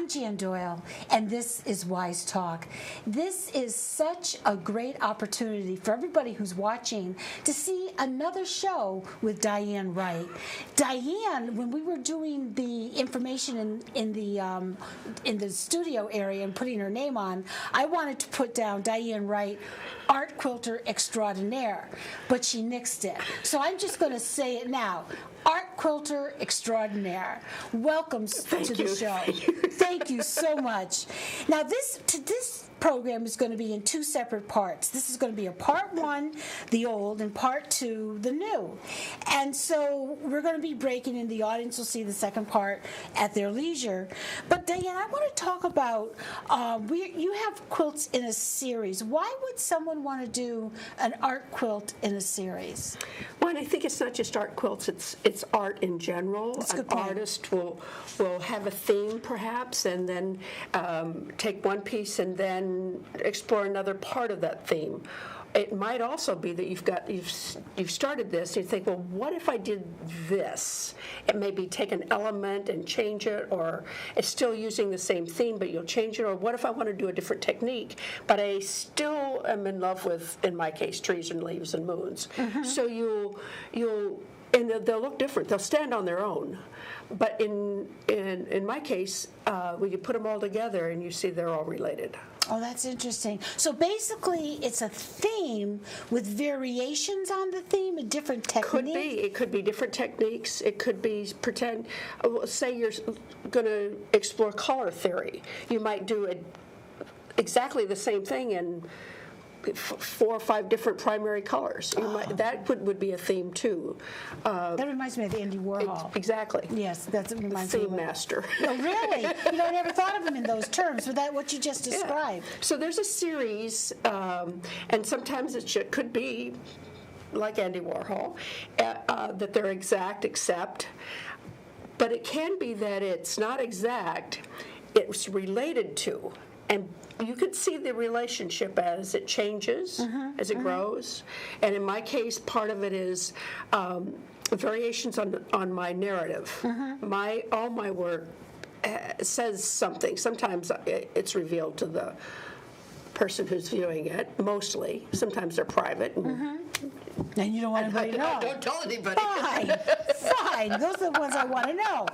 Jan Doyle, and this is Wyse Talk. This is such a great opportunity for everybody who's watching to see another show with Diane Wright. Diane, when we were doing the information in the studio area and putting her name on, I wanted to put down Diane Wright, art quilter extraordinaire, but she nixed it. So I'm just going to say it now. Art quilter extraordinaire. Welcome to the show. Thank you so much. Now, this program is going to be in two separate parts. This is going to be a part one, the old, and part two, the new. And so we're going to be breaking in. The audience will see the second part at their leisure. But Diane, I want to talk about, you have quilts in a series. Why would someone want to do an art quilt in a series? Well, and I think it's not just art quilts, it's art in general. That's a An good point. artist will have a theme perhaps, and then take one piece and then explore another part of that theme. It might also be that you've started this and you think, well, what if I did this? It maybe take an element and change it, or it's still using the same theme but you'll change it, or what if I want to do a different technique but I still am in love with, in my case, trees and leaves and moons. Mm-hmm. So you'll and they'll look different. They'll stand on their own. But in my case, when you put them all together and you see they're all related. Oh, that's interesting. So basically, it's a theme with variations on the theme, a different technique? Could be. It could be different techniques. It could be say you're going to explore color theory. You might do exactly the same thing in 4 or 5 different primary colors. That would be a theme too. That reminds me of Andy Warhol. Exactly. Yes, that reminds me. Theme master. Oh, really? I never thought of him in those terms. But that what you just described. Yeah. So there's a series, and sometimes it could be like Andy Warhol, that they're exact, except, but it can be that it's not exact. It's related to, and you could see the relationship as it changes, as it grows. And in my case, part of it is variations on my narrative. All my work says something. Sometimes it's revealed to the person who's viewing it, mostly. Sometimes they're private. And you don't want anybody to know. Don't tell anybody. Fine. Those are the ones I want to know.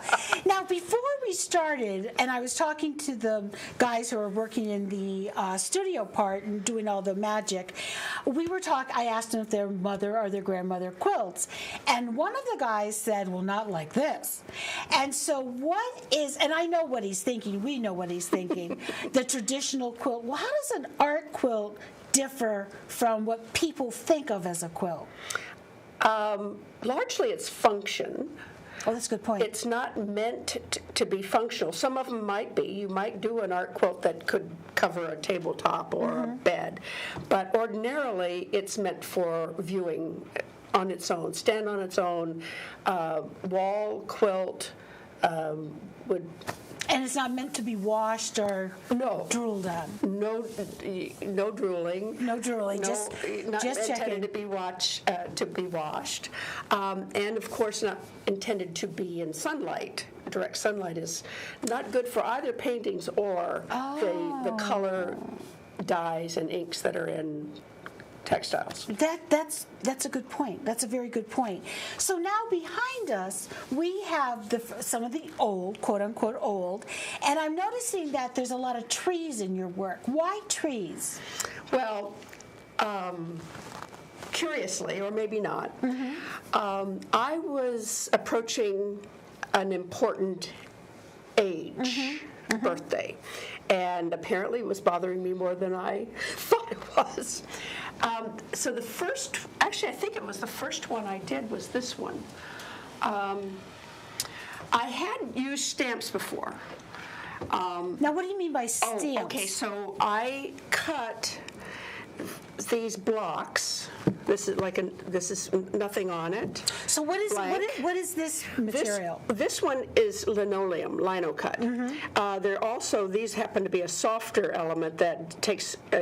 Now, before we started, and I was talking to the guys who are working in the studio part and doing all the magic, I asked them if their mother or their grandmother quilts. And one of the guys said, well, not like this. And so and I know what he's thinking, we know what he's thinking, the traditional quilt. Well, how does an art quilt differ from what people think of as a quilt? Largely it's function. Oh, that's a good point. It's not meant to be functional. Some of them might be. You might do an art quilt that could cover a tabletop or a bed, but ordinarily it's meant for viewing on its own, stand on its own. Wall quilt would. And it's not meant to be washed or drooled on. No drooling. No drooling. Just intended checking. To be washed, and of course not intended to be in sunlight. Direct sunlight is not good for either paintings or the color dyes and inks that are in textiles. That's a good point. That's a very good point. So now behind us we have some of the old, quote unquote old, and I'm noticing that there's a lot of trees in your work. Why trees? Well, curiously, or maybe not, I was approaching an important age. Birthday, and apparently it was bothering me more than I thought it was. So I think it was the first one I did was this one. I had used stamps before. Now, what do you mean by stamps? Oh, okay, so I cut these blocks This is nothing on it. So what is this material? This one is linoleum, lino cut. These happen to be a softer element that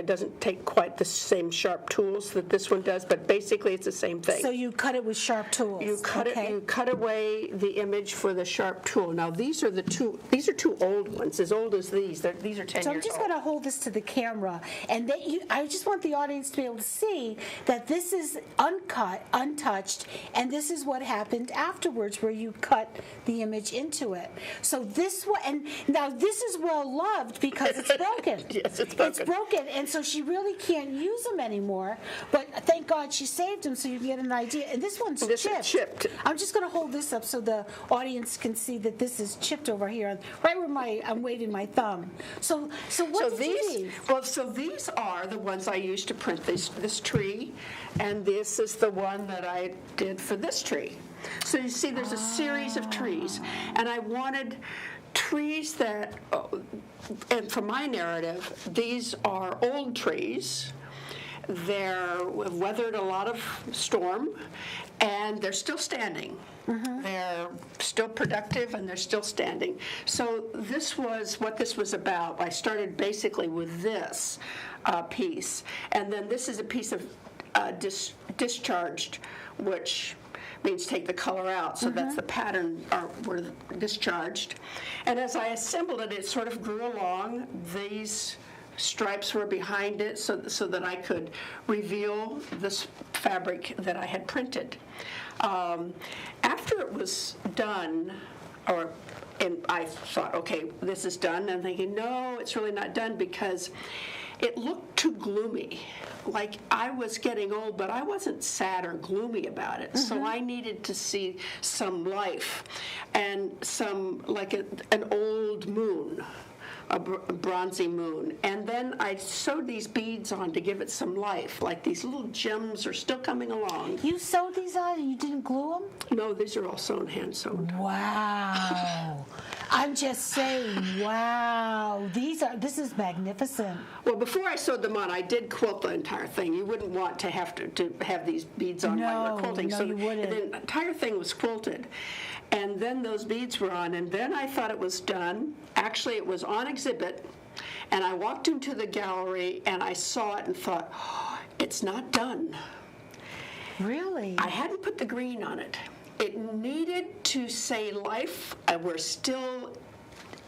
doesn't take quite the same sharp tools that this one does, but basically it's the same thing. So you cut it with sharp tools. You cut away the image for the sharp tool. Now these are two old ones, as old as these. These are 10 years old. So I'm just going to hold this to the camera, and I just want the audience to be able to see that this is uncut, untouched, and this is what happened afterwards, where you cut the image into it. So this one, and now this is well loved because it's broken. Yes, it's broken. It's broken, and so she really can't use them anymore. But thank God she saved them, so you can get an idea. And this one's chipped. I'm just going to hold this up so the audience can see that this is chipped over here, right where I'm waving my thumb. So what did you need? Well, so these are the ones I used to print this tree, and this is the one that I did for this tree. So you see there's a series of trees, and I wanted trees that, and for my narrative, these are old trees. They're weathered a lot of storm, and they're still standing. They're still productive, and they're still standing. So this was what this was about. I started basically with this piece, and then this is a piece of discharged, which means take the color out. So that's the pattern were discharged. And as I assembled it, it sort of grew along. These stripes were behind it so that I could reveal this fabric that I had printed. After it was done, and I thought, okay, this is done. And I'm thinking, no, it's really not done because it looked too gloomy. Like I was getting old, but I wasn't sad or gloomy about it. So I needed to see some life and some, like an old moon. A bronzy moon. And then I sewed these beads on to give it some life, like these little gems are still coming along. You sewed these on and you didn't glue them? No, these are all sewn, hand sewn. Wow. I'm just saying, wow. This is magnificent. Well, before I sewed them on, I did quilt the entire thing. You wouldn't want to have these beads on while you were quilting. No, so you wouldn't. the entire thing was quilted. And then those beads were on, and then I thought it was done. Actually, it was on exhibit, and I walked into the gallery, and I saw it and thought, oh, it's not done. Really? I hadn't put the green on it. It needed to say life. We're still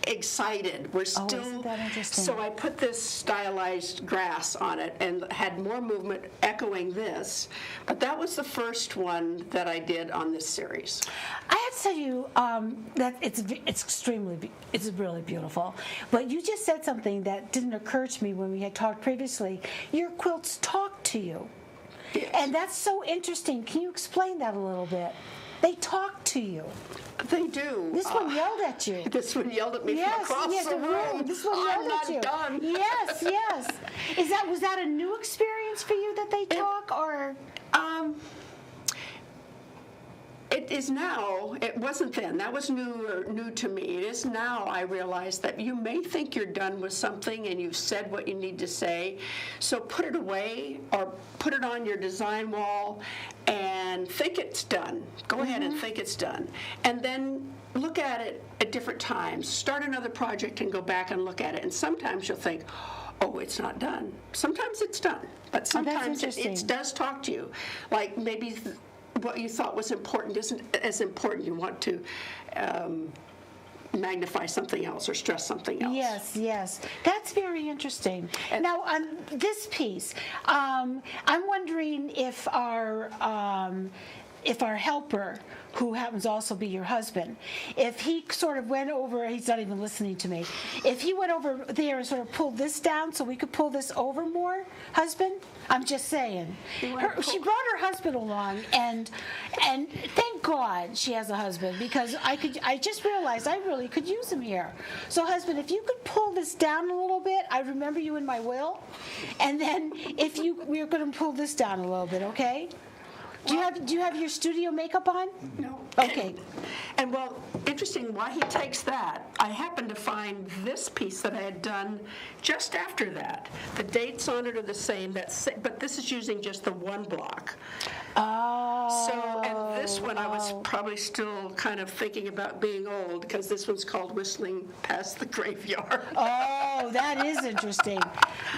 excited. We're still. Isn't that interesting? So I put this stylized grass on it and had more movement echoing this. But that was the first one that I did on this series. I have to tell you that it's really beautiful. But you just said something that didn't occur to me when we had talked previously. Your quilts talk to you. Yes. And that's so interesting. Can you explain that a little bit? They talk to you. They do. This one yelled at you. This one yelled at me from across the room. This one yelled at you. I'm not done. Yes. Was that a new experience for you that they talk, or? It is now. It wasn't then. That was new to me. It is now. I realize that you may think you're done with something and you've said what you need to say. So put it away or put it on your design wall and think it's done. Go ahead and think it's done. And then look at it at different times. Start another project and go back and look at it. And sometimes you'll think, oh, it's not done. Sometimes it's done. But sometimes it does talk to you. Like maybe what you thought was important isn't as important. You want to magnify something else or stress something else. Yes. That's very interesting. Now, on this piece, I'm wondering if our helper, who happens to also be your husband, if he sort of went over, he's not even listening to me, if he went over there and sort of pulled this down so we could pull this over more, husband? I'm just saying. She brought her husband along, and thank God she has a husband, because I just realized I really could use him here. So, husband, if you could pull this down a little bit, I remember you in my will, and then we are going to pull this down a little bit, okay? Do you have your studio makeup on? No. Okay. And well, interesting, why he takes that, I happened to find this piece that I had done just after that. The dates on it are the same, but this is using just the one block. Oh. So, and this one I was probably still kind of thinking about being old, because this one's called Whistling Past the Graveyard. Oh, that is interesting.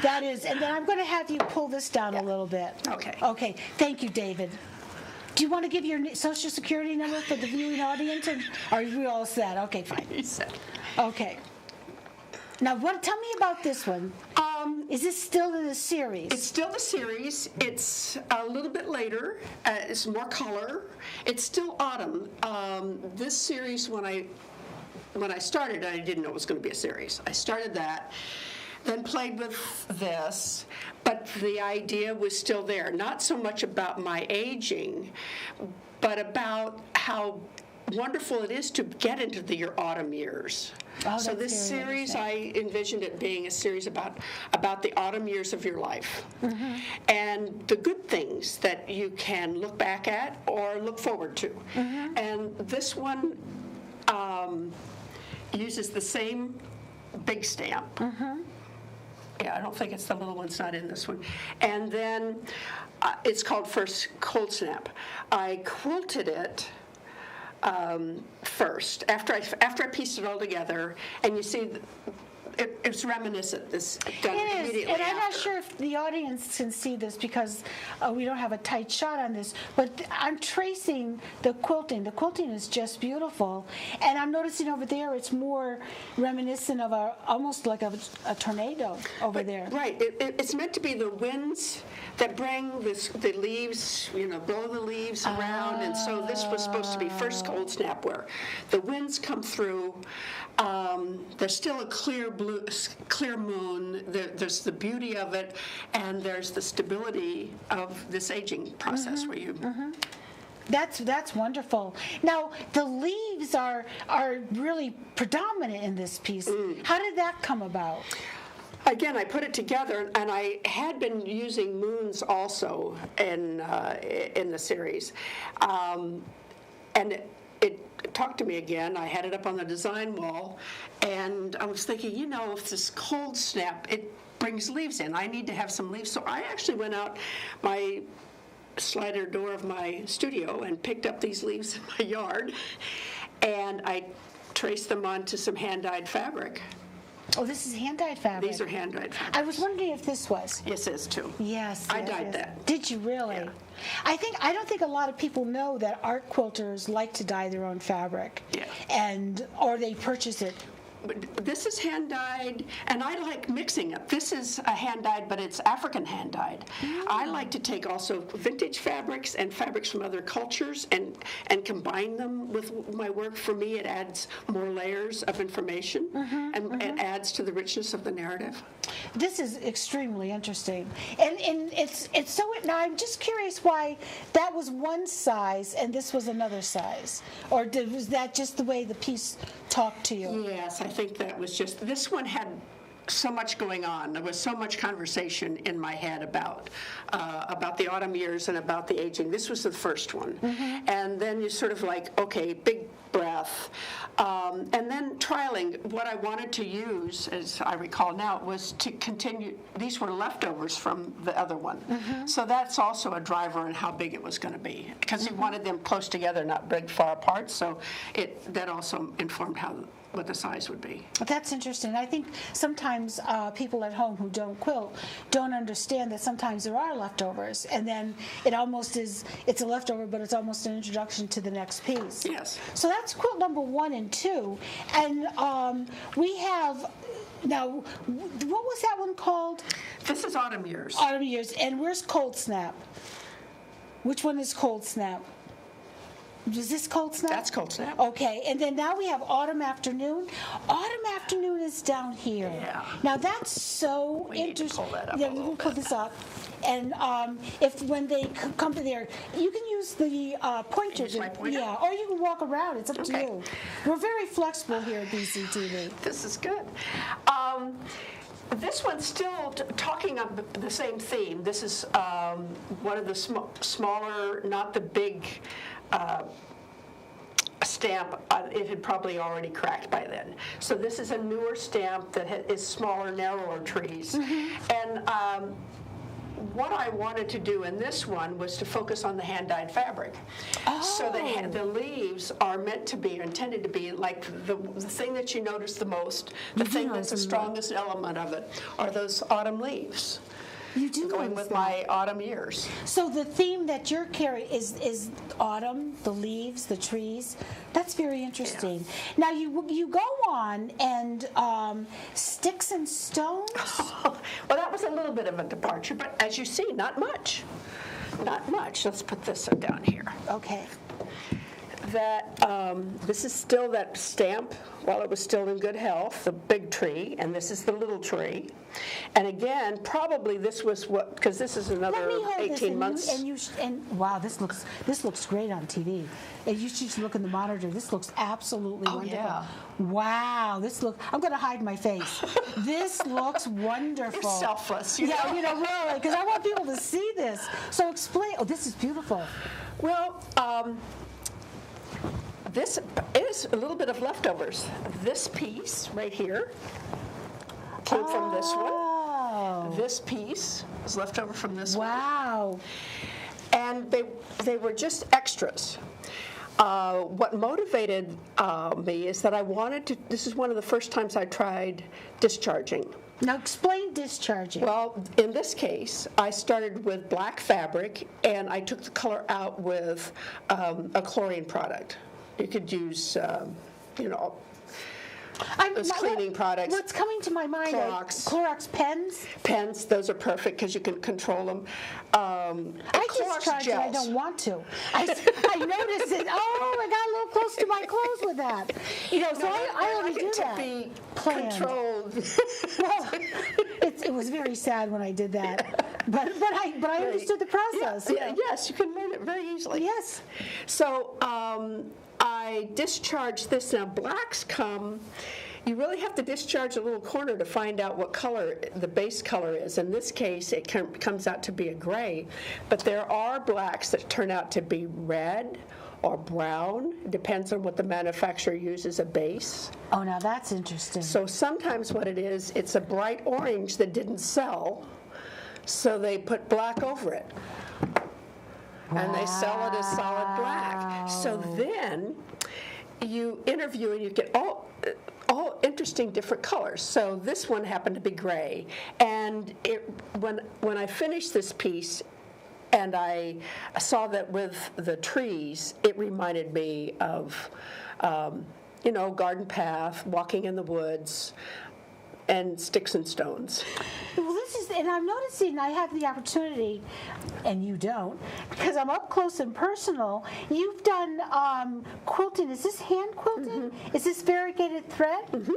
That is. And then I'm going to have you pull this down a little bit. Okay. Okay. Thank you, David. Do you want to give your Social Security number for the viewing audience? Or are you all set? Okay, fine. He said. Okay. Now, tell me about this one. Is this still in the series? It's still the series. It's a little bit later. It's more color. It's still autumn. This series, when I started, I didn't know it was going to be a series. I started that, then played with this, but the idea was still there. Not so much about my aging, but about how wonderful it is to get into your autumn years. Oh, so this series, I envisioned it being a series about the autumn years of your life, and the good things that you can look back at or look forward to. And this one uses the same big stamp. Yeah, I don't think it's the little one's not in this one. And then it's called First Cold Snap. I quilted it first after I pieced it all together, and you see it's reminiscent. This done immediately and I'm not after. sure if the audience can see this because we don't have a tight shot on this, but I'm tracing the quilting. The quilting is just beautiful, and I'm noticing over there it's more reminiscent of almost like a tornado over there. Right. It's meant to be the winds that bring the leaves, blow the leaves around, and so this was supposed to be First Cold Snap, where the winds come through. There's still a clear moon. There's the beauty of it, and there's the stability of this aging process where you. That's wonderful. Now the leaves are really predominant in this piece. How did that come about? Again, I put it together, and I had been using moons also in the series, and it talked to me again. I had it up on the design wall, and I was thinking, if this cold snap, it brings leaves in. I need to have some leaves. So I actually went out my slider door of my studio and picked up these leaves in my yard, and I traced them onto some hand-dyed fabric. Oh, this is hand-dyed fabric. These are hand-dyed fabric. I was wondering if this was. Yes, it is too. Yes. I dyed that. Did you really? Yeah. I don't think a lot of people know that art quilters like to dye their own fabric. Yeah. Or they purchase it. But this is hand-dyed, and I like mixing it. This is a hand-dyed, but it's African hand-dyed. I like to take also vintage fabrics and fabrics from other cultures and combine them with my work. For me, it adds more layers of information, and it adds to the richness of the narrative. This is extremely interesting, and it's so. Now I'm just curious why that was one size and this was another size, or was that just the way the piece talked to you? Yes, I think that was just, this one had so much going on. There was so much conversation in my head about the autumn years and about the aging. This was the first one. And then you sort of like, okay, big breath. And then trialing. What I wanted to use, as I recall now, was to continue. These were leftovers from the other one. So that's also a driver in how big it was going to be. Because you wanted them close together, not big far apart. So that also informed what the size would be. That's interesting. I think sometimes people at home who don't quilt don't understand that sometimes there are leftovers, and then it's a leftover, but it's almost an introduction to the next piece. Yes. So that's quilt number 1 and 2, and we have. Now, what was that one called? This is Autumn Years. Autumn Years. And where's Cold Snap? Which one is Cold Snap? Is this Cold Snap? That's Cold Snap. Okay, and then now we have Autumn Afternoon. Autumn Afternoon is down here. Yeah. Now that's so We need to interesting. pull that up Yeah, a we little can pull bit. this up. And when they come to there, you can use the pointer. Use my pointer? Yeah, or you can walk around. It's up to Okay. you. We're very flexible here at BCTV. This is good. This one's still talking on the same theme. This is one of the smaller, not the big stamp. It had probably already cracked by then. So this is a newer stamp that is smaller, narrower trees. And what I wanted to do in this one was to focus on the hand-dyed fabric. So the leaves are meant to be, intended to be, like the thing that you notice the most, the thing that's the strongest element of it, are those autumn leaves. You do going with my autumn years. So the theme that you're carrying is autumn, the leaves, the trees. That's very interesting. Yeah. Now you go on and sticks and stones. Well, that was a little bit of a departure, but as you see, not much. Not much. Let's put this down here. Okay. This is still that stamp while it was still in good health, the big tree, and this is the little tree. And again, probably this was because this is another 18 months. And wow, this looks great on TV. And you should look in the monitor. This looks absolutely wonderful. Yeah. Wow, I'm going to hide my face. This looks wonderful. You're selfless. You know? Really, because I want people to see this. So explain. Oh, this is beautiful. Well, this is a little bit of leftovers. This piece right here came from this one. This piece is left over from this one. Wow. And they were just extras. What motivated me is that I wanted to, this is one of the first times I tried discharging. Now explain discharging. Well, in this case, I started with black fabric and I took the color out with a chlorine product. You could use, those cleaning products. What's coming to my mind are Clorox pens. Pens, those are perfect because you can control them. I discharge it. I don't want to. I noticed it. Oh, I got a little close to my clothes with that. I only do that. To be controlled. Well, it was very sad when I did that, but I understood the process. Yes, you can learn it very easily. Yes. So I discharged this. Now blacks come. You really have to discharge a little corner to find out what color the base color is. In this case, it comes out to be a gray, but there are blacks that turn out to be red or brown. It depends on what the manufacturer uses a base. Oh, now that's interesting. So sometimes what it is, it's a bright orange that didn't sell, so they put black over it. Wow. And they sell it as solid black. So then you interview and you get all interesting different colors. So this one happened to be gray. And when I finished this piece and I saw that with the trees, it reminded me of, garden path, walking in the woods, and sticks and stones. Well, and I'm noticing I have the opportunity, and you don't, because I'm up close and personal. You've done quilting. Is this hand quilting? Mm-hmm. Is this variegated thread? Mm-hmm.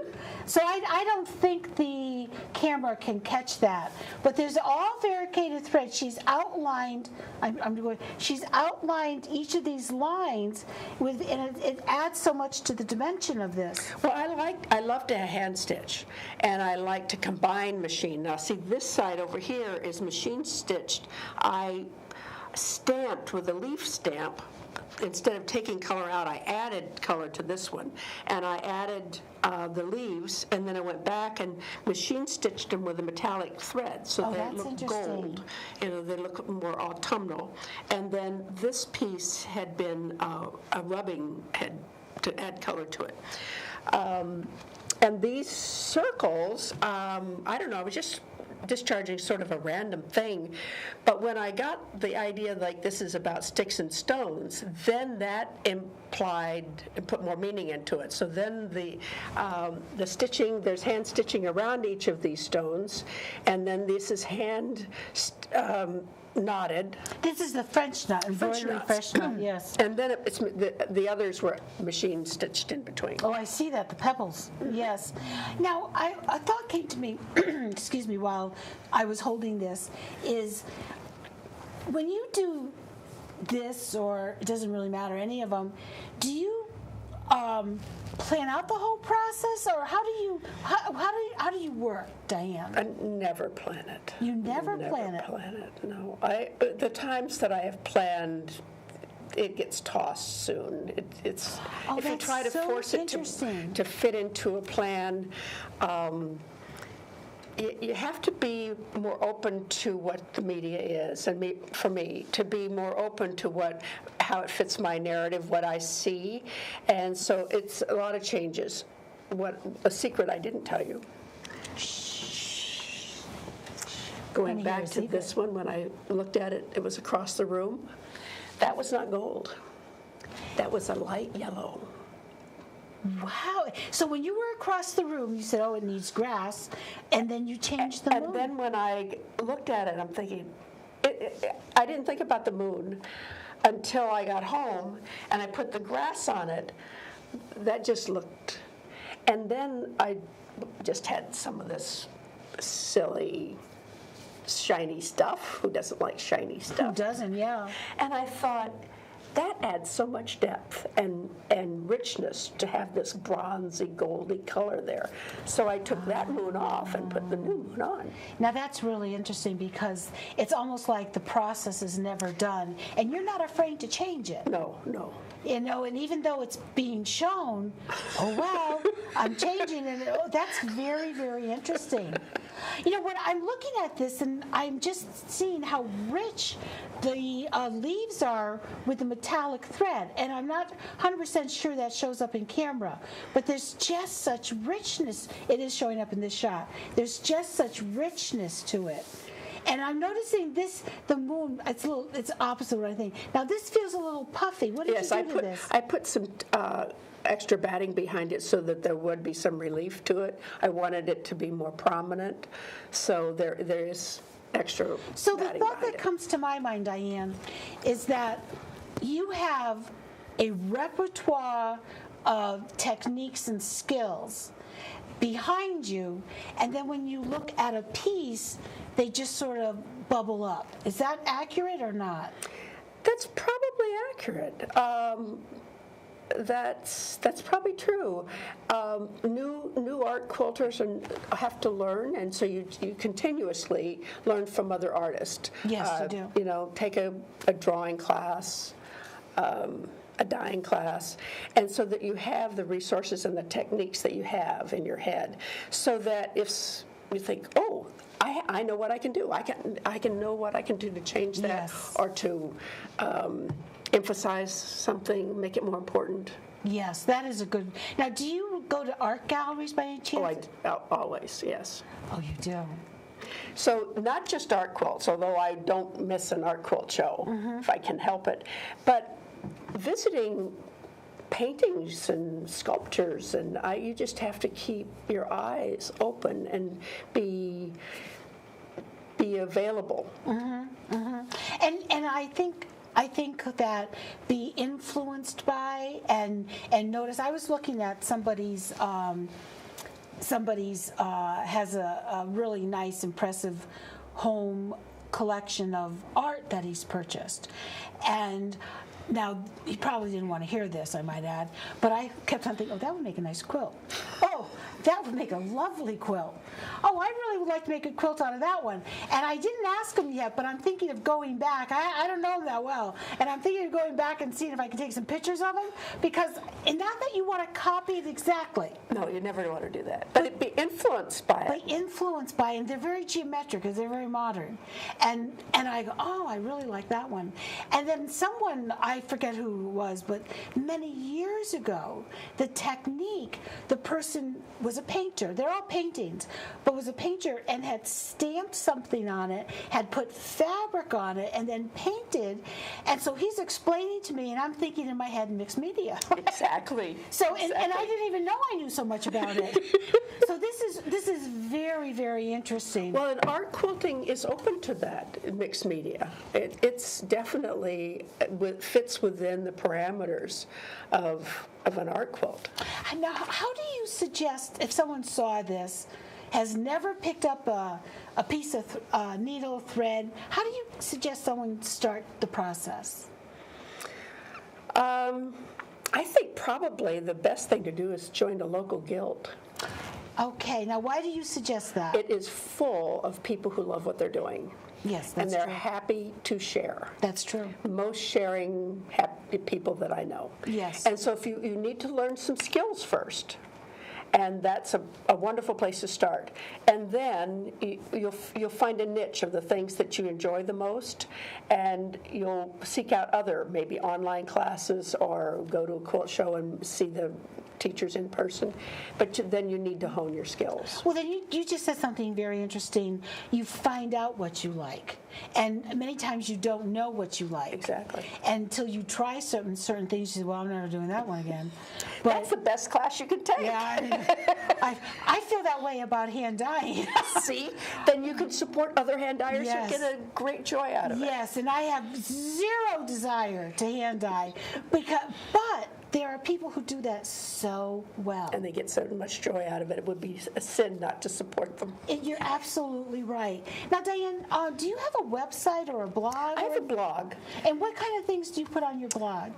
So I don't think the camera can catch that. But there's all variegated thread. She's outlined. She's outlined each of these lines and it adds so much to the dimension of this. Well, I love to hand stitch, and I like to combine machine. Now, see, this side over here is machine stitched. I stamped with a leaf stamp. Instead of taking color out, I added color to this one, and I added the leaves, and then I went back and machine stitched them with a metallic thread, so they look gold. They look more autumnal. And then this piece had been a rubbing head to add color to it. And these circles, I don't know, I was just discharging sort of a random thing, but when I got the idea like this is about sticks and stones, then that implied and put more meaning into it. So then the stitching, there's hand stitching around each of these stones, and then this is hand knotted. This is the French knot, embroidery French knot, yes. And then it's the others were machine stitched in between. Oh, I see that, the pebbles, yes. Now, a thought came to me, excuse me, while I was holding this, is when you do this, or it doesn't really matter, any of them, do you plan out the whole process, or how how do you work, Diane? I never plan it. You never plan it? Never plan it, no. The times that I have planned, it gets tossed soon. If you try to force it to fit into a plan, you have to be more open to what the media is, and for me, to be more open to how it fits my narrative, what I see, and so it's a lot of changes. A secret I didn't tell you. Going back to this one, when I looked at it, it was across the room. That was not gold. That was a light yellow. Wow. So when you were across the room, you said, oh, it needs grass, and then you changed the moon. And then when I looked at it, I'm thinking, I didn't think about the moon until I got home, and I put the grass on it. That just looked, and then I just had some of this silly, shiny stuff. Who doesn't like shiny stuff? Who doesn't, yeah. And I thought, that adds so much depth and richness to have this bronzy, goldy color there. So I took that moon off and put the new moon on. Now that's really interesting because it's almost like the process is never done, and you're not afraid to change it. No, no. You know, and even though it's being shown, oh wow, I'm changing it. Oh, that's very, very interesting. You know, when I'm looking at this and I'm just seeing how rich the leaves are with the metallic thread, and I'm not 100% sure that shows up in camera, but there's just such richness. It is showing up in this shot. There's just such richness to it. And I'm noticing the moon, it's opposite what I think. Now this feels a little puffy. What did you do to this? I put some extra batting behind it so that there would be some relief to it. I wanted it to be more prominent, so there is extra So the batting thought behind that comes to my mind, Diane, is that you have a repertoire of techniques and skills behind you, and then when you look at a piece, they just sort of bubble up. Is that accurate or not? That's probably accurate. That's probably true. New art quilters have to learn, and so you continuously learn from other artists. Yes, you do. You know, take a drawing class, a dyeing class, and so that you have the resources and the techniques that you have in your head, so that if you think, oh, I know what I can do. I can know what I can do to change that, yes, or to emphasize something, make it more important. Yes, that is a good. Now, do you go to art galleries by any chance? Oh, always, yes. Oh, you do. So not just art quilts, although I don't miss an art quilt show if I can help it, but visiting paintings and sculptures, and you just have to keep your eyes open and be available. And I think that be influenced by and notice. I was looking at somebody's has a really nice, impressive home collection of art that he's purchased, and. Now, he probably didn't want to hear this, I might add, but I kept on thinking, oh, that would make a nice quilt. Oh, that would make a lovely quilt. Oh, I really would like to make a quilt out of that one. And I didn't ask him yet, but I'm thinking of going back. I don't know him that well. And I'm thinking of going back and seeing if I can take some pictures of him, because and not that you want to copy it exactly. No, you never want to do that. But it'd be influenced by it. But influenced by it, and they're very geometric because they're very modern. And I go, oh, I really like that one. And then someone, I forget who it was, but many years ago, the technique, the person was a painter. They're all paintings, but was a painter and had stamped something on it, had put fabric on it, and then painted. And so he's explaining to me, and I'm thinking in my head, mixed media. Exactly. So, and I didn't even know I knew so much about it. So this is very, very interesting. Well, and art quilting is open to that mixed media. It's definitely fits within the parameters of an art quilt. Now, how do you suggest, if someone saw this, has never picked up a piece of needle thread, how do you suggest someone start the process? I think probably the best thing to do is join a local guild. Okay, now why do you suggest that? It is full of people who love what they're doing. Yes, and that's they're true. happy to share. That's true. Most sharing happy people that I know. Yes. And so if you need to learn some skills first. And that's a wonderful place to start. And then you'll find a niche of the things that you enjoy the most, and you'll seek out other maybe online classes or go to a quilt show and see the teachers in person. But then you need to hone your skills. Well, then you just said something very interesting. You find out what you like. And many times you don't know what you like. Exactly. Until you try certain things, you say, well, I'm never doing that one again. But that's the best class you can take. Yeah, I feel that way about hand dyeing. See? Then you can support other hand dyers Yes. who get a great joy out of it. Yes, and I have zero desire to hand dye, but there are people who do that so well. And they get so much joy out of it. It would be a sin not to support them. You're absolutely right. Now, Diane, do you have a website or a blog? I have a blog. And what kind of things do you put on your blog?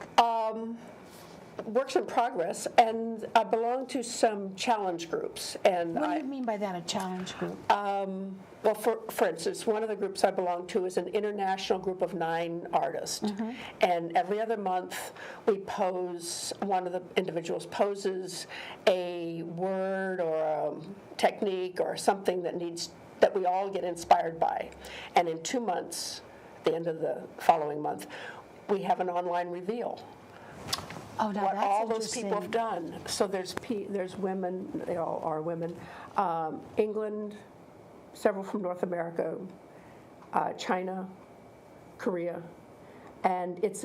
Works in progress, and I belong to some challenge groups. And What do you mean by that, a challenge group? Well, for instance, one of the groups I belong to is an international group of 9 artists. Mm-hmm. And every other month we pose, one of the individuals poses a word or a technique or something that we all get inspired by. And in 2 months, at the end of the following month, we have an online reveal. Oh, no, What that's all those interesting. people have done. So there's women, they all are women, England, several from North America, China, Korea, and it's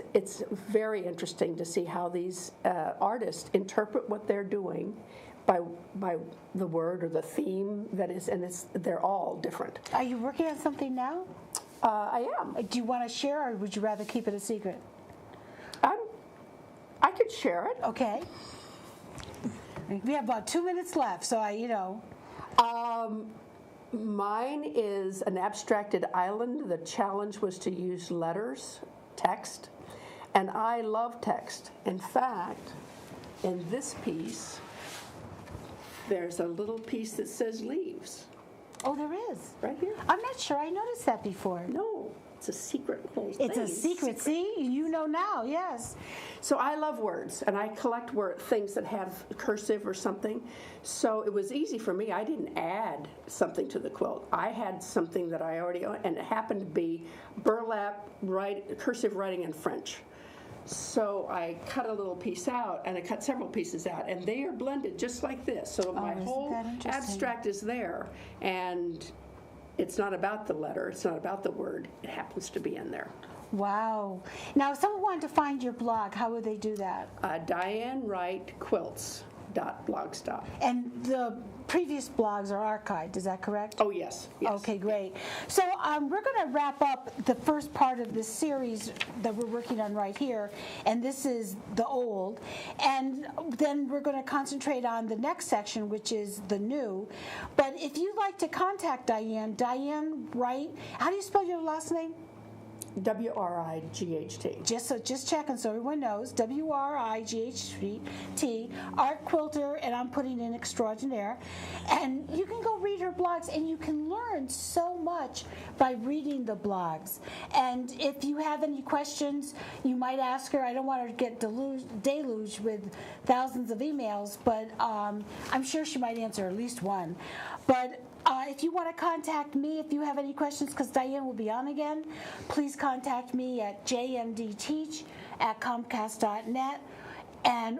very interesting to see how these artists interpret what they're doing by the word or the theme that is, and they're all different. Are you working on something now? I am. Do you want to share, or would you rather keep it a secret? I could share it. Okay. We have about 2 minutes left, so Mine is an abstracted island. The challenge was to use letters, text, and I love text. In fact, in this piece, there's a little piece that says leaves. Oh, there is. Right here. I'm not sure I noticed that before. No, it's a secret little thing. It's a secret. See, you know now. Yes. So I love words, and I collect things that have cursive or something. So it was easy for me. I didn't add something to the quilt. I had something that I already owned, and it happened to be burlap cursive writing in French. So I cut a little piece out, and I cut several pieces out, and they are blended just like this. So my whole abstract is there, and it's not about the letter, it's not about the word, it happens to be in there. Wow. Now, if someone wanted to find your blog, how would they do that? Diane Wright Quilts.blogspot. And the previous blogs are archived, is that correct? Oh, yes. Okay, great. So we're going to wrap up the first part of this series that we're working on right here, and this is the old. And then we're going to concentrate on the next section, which is the new. But if you'd like to contact Diane Wright, how do you spell your last name? W-R-I-G-H-T. Just checking so everyone knows. W-R-I-G-H-T, art quilter, and I'm putting in extraordinaire. And you can go read her blogs, and you can learn so much by reading the blogs. And if you have any questions, you might ask her. I don't want her to get deluged with thousands of emails, but I'm sure she might answer at least one. But if you want to contact me, if you have any questions, because Diane will be on again, please contact me at jmdteach@comcast.net,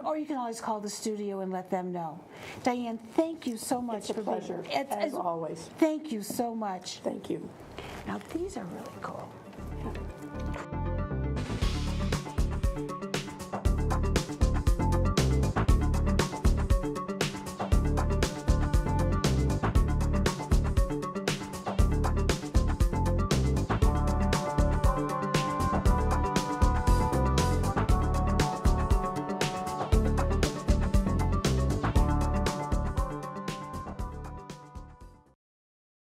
or you can always call the studio and let them know. Diane, thank you so much. It's a pleasure, as always. Thank you so much. Thank you. Now, these are really cool.